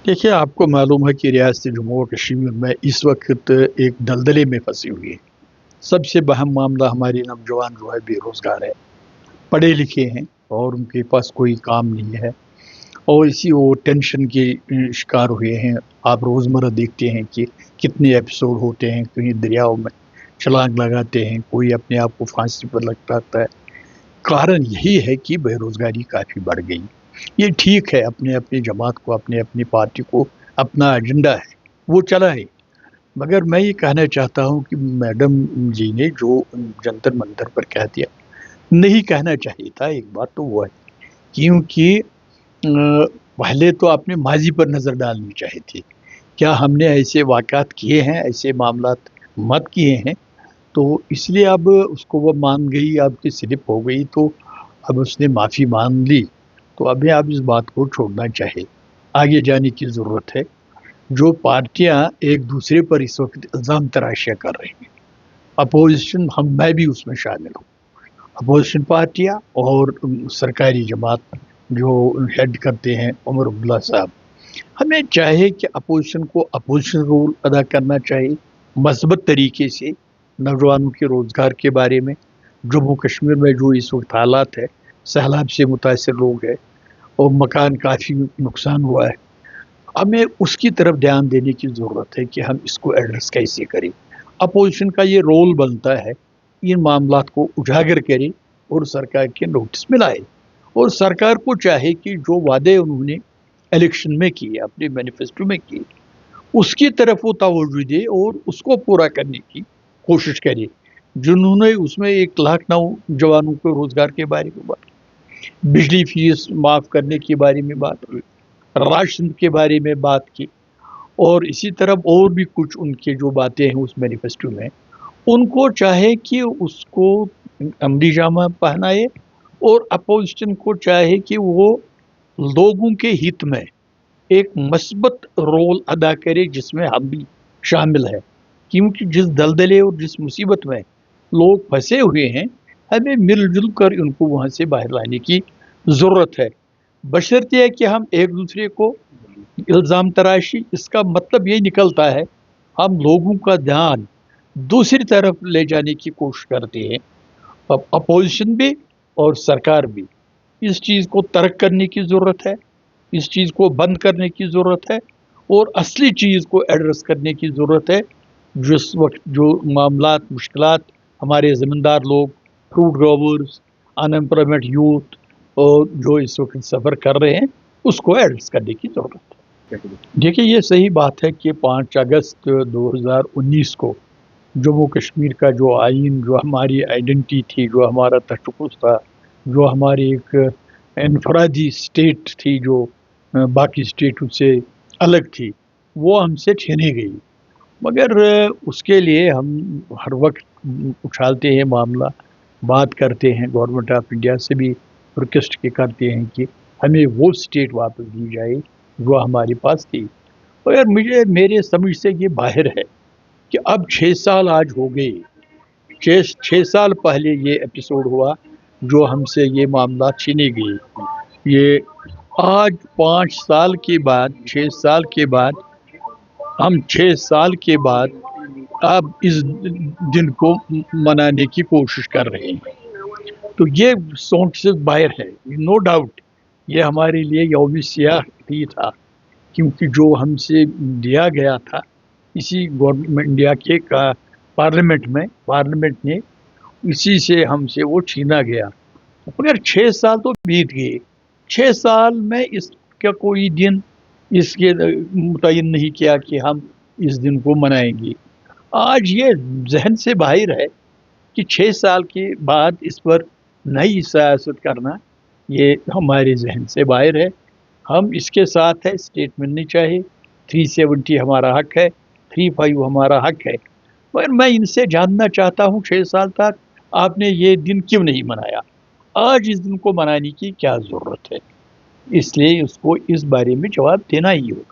دیکھیے، آپ کو معلوم ہے کہ ریاست جموں و کشمیر میں اس وقت ایک دلدلے میں پھنسی ہوئی ہے۔ سب سے بہم معاملہ ہماری نوجوان جو ہے بے روزگار ہے، پڑھے لکھے ہیں اور ان کے پاس کوئی کام نہیں ہے، اور اسی وہ ٹینشن کے شکار ہوئے ہیں۔ آپ روزمرہ دیکھتے ہیں کہ کتنے ایپیسوڈ ہوتے ہیں، کہیں دریاؤں میں چھلانگ لگاتے ہیں، کوئی اپنے آپ کو پھانسی پر لٹکاتا ہے۔ کارن یہی ہے کہ بے روزگاری کافی بڑھ گئی۔ یہ ٹھیک ہے، اپنے اپنی جماعت کو، اپنے اپنی پارٹی کو اپنا ایجنڈا ہے، وہ چلائے، مگر میں یہ کہنا چاہتا ہوں کہ میڈم جی نے جو جنتر منتر پر کہہ دیا، نہیں کہنا چاہیے تھا۔ ایک بات تو وہ ہے کیونکہ پہلے تو اپنے ماضی پر نظر ڈالنی چاہیے تھی۔ کیا ہم نے ایسے واقعات کیے ہیں، ایسے معاملات مت کیے ہیں؟ تو اس لیے اب اس کو وہ مان گئی، اب کی سلپ ہو گئی، تو اب اس نے معافی مان لی، تو ابھی آپ اس بات کو چھوڑنا چاہیے، آگے جانے کی ضرورت ہے۔ جو پارٹیاں ایک دوسرے پر اس وقت الزام تراشیاں کر رہی ہیں، اپوزیشن، میں بھی اس میں شامل ہوں، اپوزیشن پارٹیاں اور سرکاری جماعت جو ہیڈ کرتے ہیں عمر عبداللہ صاحب، ہمیں چاہیے کہ اپوزیشن کو اپوزیشن رول ادا کرنا چاہیے، مثبت طریقے سے نوجوانوں کے روزگار کے بارے میں۔ جموں کشمیر میں جو اس وقت حالات ہے، سیلاب سے متاثر لوگ ہیں اور مکان کافی نقصان ہوا ہے، ہمیں اس کی طرف دھیان دینے کی ضرورت ہے کہ ہم اس کو ایڈریس کیسے کریں۔ اپوزیشن کا یہ رول بنتا ہے، ان معاملات کو اجاگر کرے اور سرکار کے نوٹس میں لائے، اور سرکار کو چاہے کہ جو وعدے انہوں نے الیکشن میں کیے، اپنے مینیفیسٹو میں کیے، اس کی طرف وہ توجہ دے اور اس کو پورا کرنے کی کوشش کرے۔ جنہوں نے اس میں 1,00,000 نوجوانوں کو روزگار کے بارے میں بات کی، بجلی فیس معاف کرنے کے بارے میں بات کی، راشن کے بارے میں بات کی، اور اسی طرح اور بھی کچھ ان کے جو باتیں ہیں اس مینیفیسٹو میں، ان کو چاہے کہ اس کو عملی جامہ پہنائے، اور اپوزیشن کو چاہے کہ وہ لوگوں کے ہت میں ایک مثبت رول ادا کرے، جس میں ہم بھی شامل ہیں، کیونکہ جس دلدلے اور جس مصیبت میں لوگ پھنسے ہوئے ہیں، ہمیں مل جل کر ان کو وہاں سے باہر لانے کی ضرورت ہے، بشرطیہ ہے کہ ہم ایک دوسرے کو الزام تراشی، اس کا مطلب یہ نکلتا ہے ہم لوگوں کا دھیان دوسری طرف لے جانے کی کوشش کرتے ہیں۔ اب اپوزیشن بھی اور سرکار بھی اس چیز کو ترک کرنے کی ضرورت ہے، اس چیز کو بند کرنے کی ضرورت ہے، اور اصلی چیز کو ایڈریس کرنے کی ضرورت ہے۔ جس وقت جو معاملات، مشکلات ہمارے زمیندار لوگ، فروٹ گروورز، ان امپلائمنٹ یوتھ، اور جو اس وقت سفر کر رہے ہیں، اس کو ایڈریس کرنے کی ضرورت ہے۔ دیکھیے، یہ صحیح بات ہے کہ 5 اگست 2019 کو جموں کشمیر کا جو آئین، جو ہماری آئیڈینٹی تھی، جو ہمارا تشخص تھا، جو ہماری ایک انفرادی اسٹیٹ تھی، جو باقی اسٹیٹوں سے الگ تھی، وہ ہم سے چھینی گئی۔ مگر اس کے لیے ہم ہر وقت اچھالتے ہیں معاملہ، بات کرتے ہیں، گورنمنٹ آف انڈیا سے بھی ریکویسٹ کرتے ہیں کہ ہمیں وہ اسٹیٹ واپس دی جائے جو ہمارے پاس تھی۔ مگر میرے سمجھ سے یہ باہر ہے کہ اب 6 سال آج ہو گئے، 6 سال پہلے یہ ایپیسوڈ ہوا جو ہم سے یہ معاملات چھینے گئے۔ یہ آج 5 سال کے بعد، 6 سال کے بعد، ہم 6 سال کے بعد اب اس دن کو منانے کی کوشش کر رہے ہیں، تو یہ سوچ سے باہر ہے۔ نو ڈاؤٹ یہ ہمارے لیے یوم سیاہ ہی تھا، کیونکہ جو ہم سے دیا گیا تھا اسی گورنمنٹ انڈیا کے پارلیمنٹ نے اسی سے ہم سے وہ چھینا گیا۔ مگر 6 سال تو بیت گئے، 6 سال میں اس کا کوئی دن اس کے متعین نہیں کیا کہ ہم اس دن کو منائیں گے۔ آج یہ ذہن سے باہر ہے کہ 6 سال کے بعد اس پر نئی سیاست کرنا، یہ ہمارے ذہن سے باہر ہے۔ ہم اس کے ساتھ ہے، اسٹیٹمنٹ نہیں چاہیے، 370 ہمارا حق ہے، 35 ہمارا حق ہے، مگر میں ان سے جاننا چاہتا ہوں 6 سال تک آپ نے یہ دن کیوں نہیں منایا؟ آج اس دن کو منانے کی کیا ضرورت ہے؟ اس لیے اس کو اس بارے میں جواب دینا ہی ہوگا۔